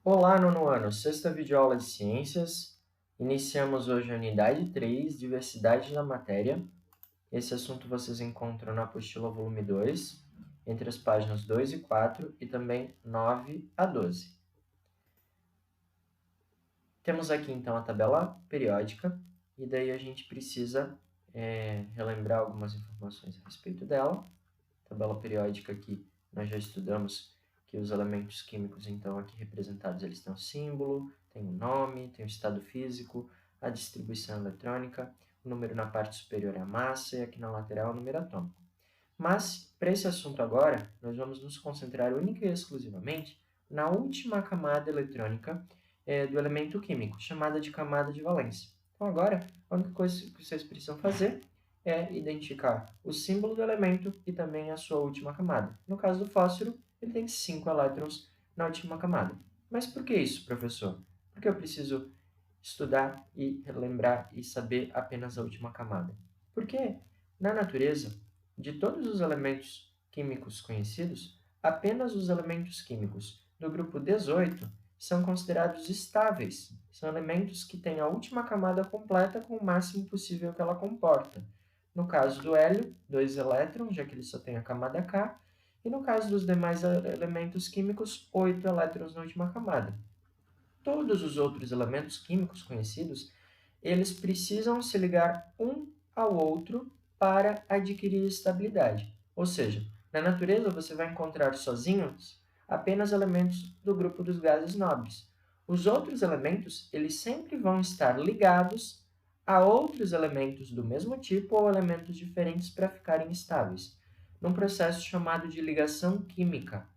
Olá, nono ano, sexta videoaula de ciências. Iniciamos hoje a unidade 3, diversidade da matéria. Esse assunto vocês encontram na apostila volume 2, entre as páginas 2 e 4 e também 9 a 12. Temos aqui então a tabela periódica e daí a gente precisa relembrar algumas informações a respeito dela. Tabela periódica aqui nós já estudamos que os elementos químicos, então, aqui representados, eles têm um símbolo, tem um nome, tem o estado físico, a distribuição eletrônica, o número na parte superior é a massa e aqui na lateral é o número atômico. Mas, para esse assunto agora, nós vamos nos concentrar única e exclusivamente na última camada eletrônica do elemento químico, chamada de camada de valência. Então, agora, a única coisa que vocês precisam fazer é identificar o símbolo do elemento e também a sua última camada. No caso do fósforo, ele tem 5 elétrons na última camada. Mas por que isso, professor? Porque eu preciso estudar e lembrar e saber apenas a última camada. Porque na natureza, de todos os elementos químicos conhecidos, apenas os elementos químicos do grupo 18 são considerados estáveis. São elementos que têm a última camada completa com o máximo possível que ela comporta. No caso do hélio, 2 elétrons, já que ele só tem a camada K, e no caso dos demais elementos químicos, 8 elétrons na última camada. Todos os outros elementos químicos conhecidos, eles precisam se ligar um ao outro para adquirir estabilidade. Ou seja, na natureza você vai encontrar sozinhos apenas elementos do grupo dos gases nobres. Os outros elementos, eles sempre vão estar ligados a outros elementos do mesmo tipo ou elementos diferentes para ficarem estáveis, num processo chamado de ligação química.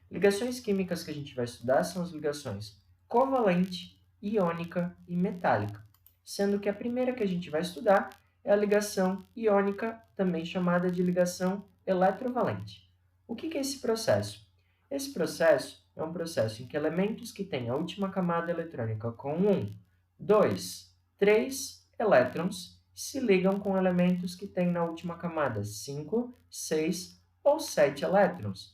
Ligações químicas que a gente vai estudar são as ligações covalente, iônica e metálica, sendo que a primeira que a gente vai estudar é a ligação iônica, também chamada de ligação eletrovalente. O que é esse processo? Esse processo é um processo em que elementos que têm a última camada eletrônica com 1, 2, 3 elétrons se ligam com elementos que têm na última camada 5, 6 ou 7 elétrons.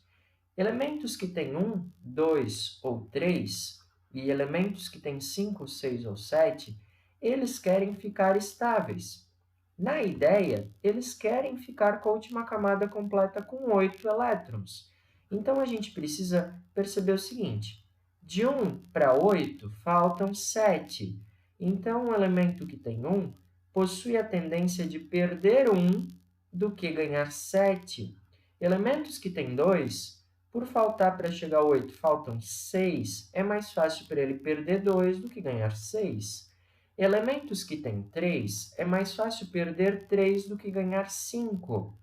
Elementos que têm 1, 2 ou 3 e elementos que têm 5, 6 ou 7, eles querem ficar estáveis. Na ideia, eles querem ficar com a última camada completa com 8 elétrons. Então, a gente precisa perceber o seguinte: de 1 para 8, faltam 7. Então, um elemento que tem 1 possui a tendência de perder 1 do que ganhar 7. Elementos que têm 2, por faltar para chegar a 8, faltam 6, é mais fácil para ele perder 2 do que ganhar 6. Elementos que têm 3, é mais fácil perder 3 do que ganhar 5.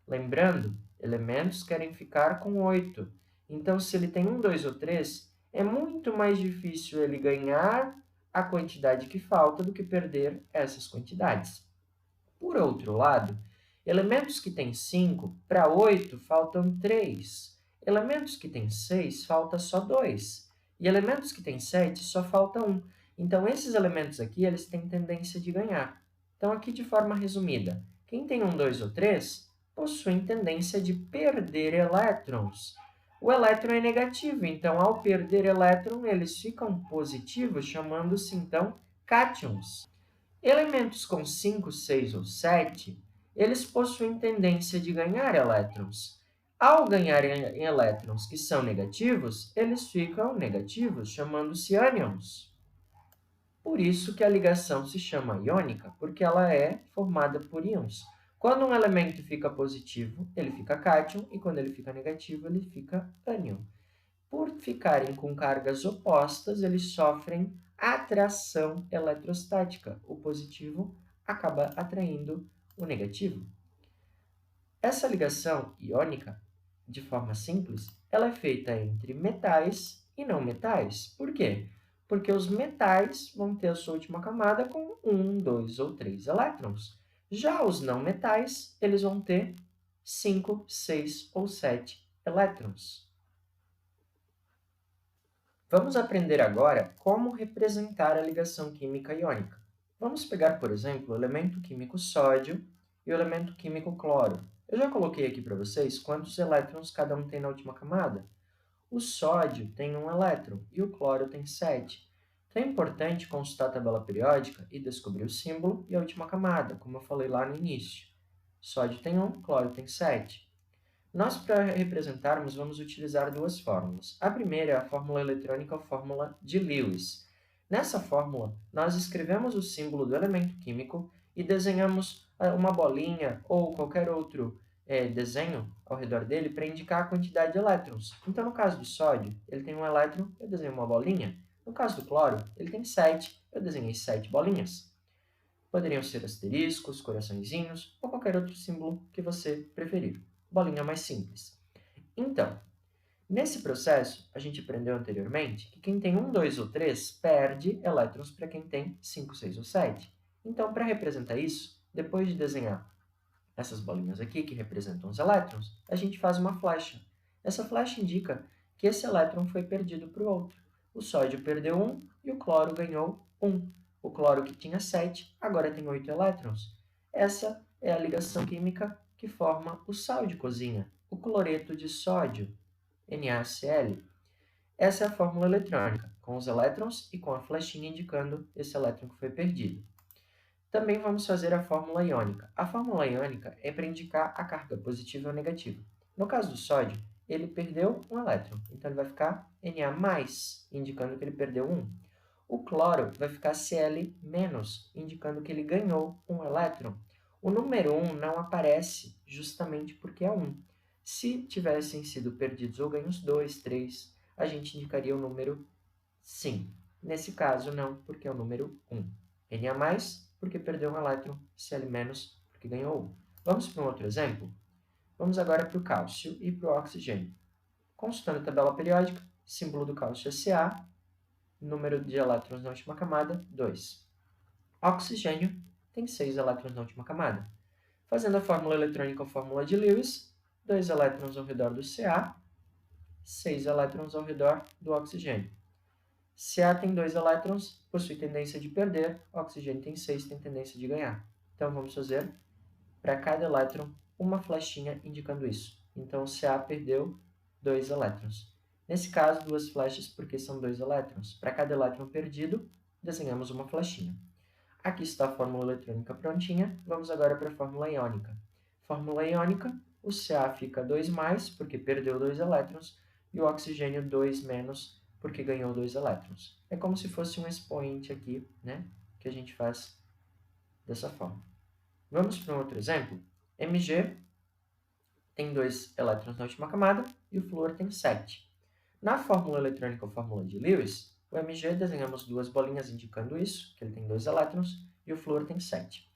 Lembrando, elementos querem ficar com 8. Então, se ele tem 1, 2 ou 3, é muito mais difícil ele ganhar a quantidade que falta do que perder essas quantidades. Por outro lado, elementos que têm 5, para 8 faltam 3. Elementos que têm 6, falta só 2. E elementos que têm 7, só falta 1. Então, esses elementos aqui, eles têm tendência de ganhar. Então, aqui de forma resumida, quem tem 1, 2 ou 3, possuem tendência de perder elétrons. O elétron é negativo, então, ao perder elétron, eles ficam positivos, chamando-se, então, cátions. Elementos com 5, 6 ou 7, eles possuem tendência de ganhar elétrons. Ao ganharem elétrons que são negativos, eles ficam negativos, chamando-se ânions. Por isso que a ligação se chama iônica, porque ela é formada por íons. Quando um elemento fica positivo, ele fica cátion, e quando ele fica negativo, ele fica ânion. Por ficarem com cargas opostas, eles sofrem atração eletrostática. O positivo acaba atraindo o negativo. Essa ligação iônica, de forma simples, ela é feita entre metais e não metais. Por quê? Porque os metais vão ter a sua última camada com 1, 2 ou 3 elétrons. Já os não metais, eles vão ter 5, 6 ou 7 elétrons. Vamos aprender agora como representar a ligação química iônica. Vamos pegar, por exemplo, o elemento químico sódio e o elemento químico cloro. Eu já coloquei aqui para vocês quantos elétrons cada um tem na última camada. o sódio tem 1 elétron e o cloro tem 7. Então é importante consultar a tabela periódica e descobrir o símbolo e a última camada, como eu falei lá no início. Sódio tem 1, cloro tem 7. Nós, para representarmos, vamos utilizar duas fórmulas. A primeira é a fórmula eletrônica ou fórmula de Lewis. Nessa fórmula, nós escrevemos o símbolo do elemento químico e desenhamos uma bolinha ou qualquer outro desenho ao redor dele para indicar a quantidade de elétrons. Então, no caso do sódio, ele tem 1 elétron, eu desenho uma bolinha. No caso do cloro, ele tem 7, eu desenhei 7 bolinhas. Poderiam ser asteriscos, coraçõezinhos ou qualquer outro símbolo que você preferir. Bolinha mais simples. Então, nesse processo, a gente aprendeu anteriormente que quem tem 1, 2 ou 3 perde elétrons para quem tem 5, 6 ou 7. Então, para representar isso, depois de desenhar essas bolinhas aqui, que representam os elétrons, a gente faz uma flecha. Essa flecha indica que esse elétron foi perdido para o outro. O sódio perdeu 1 e o cloro ganhou 1. O cloro, que tinha 7, agora tem 8 elétrons. Essa é a ligação química que forma o sal de cozinha, o cloreto de sódio, NaCl. Essa é a fórmula eletrônica, com os elétrons e com a flechinha indicando esse elétron que foi perdido. Também vamos fazer a fórmula iônica. A fórmula iônica é para indicar a carga positiva ou negativa. No caso do sódio, ele perdeu 1 elétron, então ele vai ficar Na+, indicando que ele perdeu 1. O cloro vai ficar Cl-, indicando que ele ganhou 1 elétron. O número 1 não aparece justamente porque é 1. Se tivessem sido perdidos ou ganhos 2, 3, a gente indicaria o número sim. Nesse caso, não, porque é o número 1. Na+, porque perdeu um elétron, Cl-, porque ganhou 1. Vamos para um outro exemplo? Vamos agora para o cálcio e para o oxigênio. Consultando a tabela periódica, símbolo do cálcio é Ca, número de elétrons na última camada, 2. Oxigênio tem 6 elétrons na última camada. Fazendo a fórmula eletrônica ou fórmula de Lewis, 2 elétrons ao redor do Ca, 6 elétrons ao redor do oxigênio. Ca tem 2 elétrons, possui tendência de perder, oxigênio tem 6, tem tendência de ganhar. Então, vamos fazer para cada elétron uma flechinha indicando isso. Então, Ca perdeu 2 elétrons. Nesse caso, 2 flechas porque são 2 elétrons. Para cada elétron perdido, desenhamos uma flechinha. Aqui está a fórmula eletrônica prontinha. Vamos agora para a fórmula iônica. Fórmula iônica, o Ca fica 2+, porque perdeu 2 elétrons, e o oxigênio 2-, porque ganhou 2 elétrons. É como se fosse um expoente aqui, né, que a gente faz dessa forma. Vamos para um outro exemplo? Mg tem 2 elétrons na última camada e o flúor tem 7. Na fórmula eletrônica ou fórmula de Lewis, o Mg desenhamos 2 bolinhas indicando isso, que ele tem 2 elétrons, e o flúor tem 7.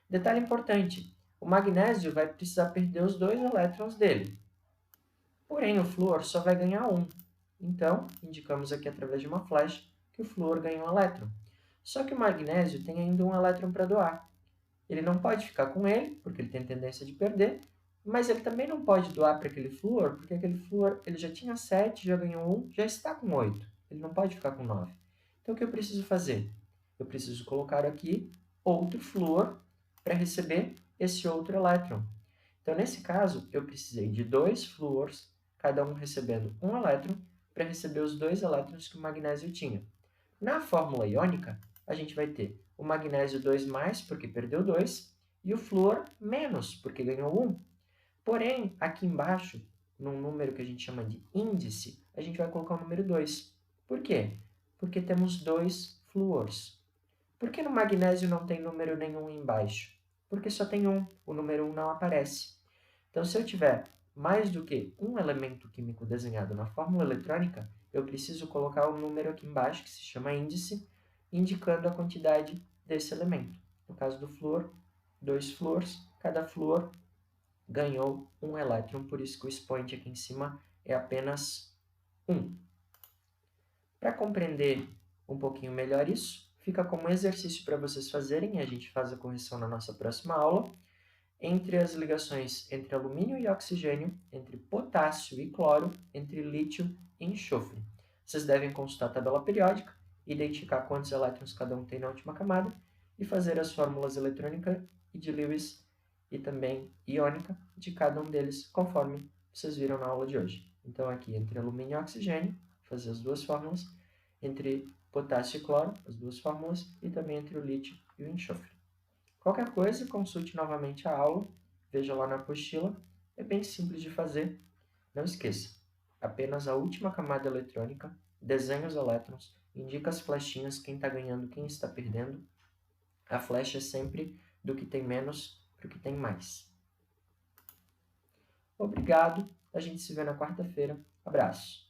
Detalhe importante, o magnésio vai precisar perder os 2 elétrons dele. Porém, o flúor só vai ganhar 1. Então, indicamos aqui através de uma flecha que o flúor ganhou um elétron. Só que o magnésio tem ainda um elétron para doar. Ele não pode ficar com ele, porque ele tem tendência de perder, mas ele também não pode doar para aquele flúor, porque aquele flúor ele já tinha 7, já ganhou 1, já está com 8. Ele não pode ficar com 9. Então, o que eu preciso fazer? Eu preciso colocar aqui outro flúor para receber esse outro elétron. Então, nesse caso, eu precisei de 2 flúors, cada um recebendo um elétron, para receber os 2 elétrons que o magnésio tinha. Na fórmula iônica, a gente vai ter o magnésio 2+, porque perdeu 2, e o flúor menos, porque ganhou 1. Porém, aqui embaixo, num número que a gente chama de índice, a gente vai colocar o número 2. Por quê? Porque temos 2 flúors. Por que no magnésio não tem número nenhum embaixo? Porque só tem 1, o número 1 não aparece. Então, se eu tiver mais do que um elemento químico desenhado na fórmula eletrônica, eu preciso colocar um número aqui embaixo, que se chama índice, indicando a quantidade desse elemento. No caso do flúor, 2 flúors, cada flúor ganhou um elétron, por isso que o expoente aqui em cima é apenas 1. Para compreender um pouquinho melhor isso, fica como exercício para vocês fazerem, e a gente faz a correção na nossa próxima aula, entre as ligações entre alumínio e oxigênio, entre potássio e cloro, entre lítio e enxofre. Vocês devem consultar a tabela periódica, identificar quantos elétrons cada um tem na última camada e fazer as fórmulas eletrônica e de Lewis e também iônica de cada um deles, conforme vocês viram na aula de hoje. Então, aqui, entre alumínio e oxigênio, fazer as duas fórmulas, entre potássio e cloro, as duas fórmulas, e também entre o lítio e o enxofre. Qualquer coisa, consulte novamente a aula, veja lá na apostila, é bem simples de fazer. Não esqueça, apenas a última camada eletrônica, desenha os elétrons, indica as flechinhas, quem está ganhando, quem está perdendo. A flecha é sempre do que tem menos para o que tem mais. Obrigado, a gente se vê na quarta-feira. Abraço!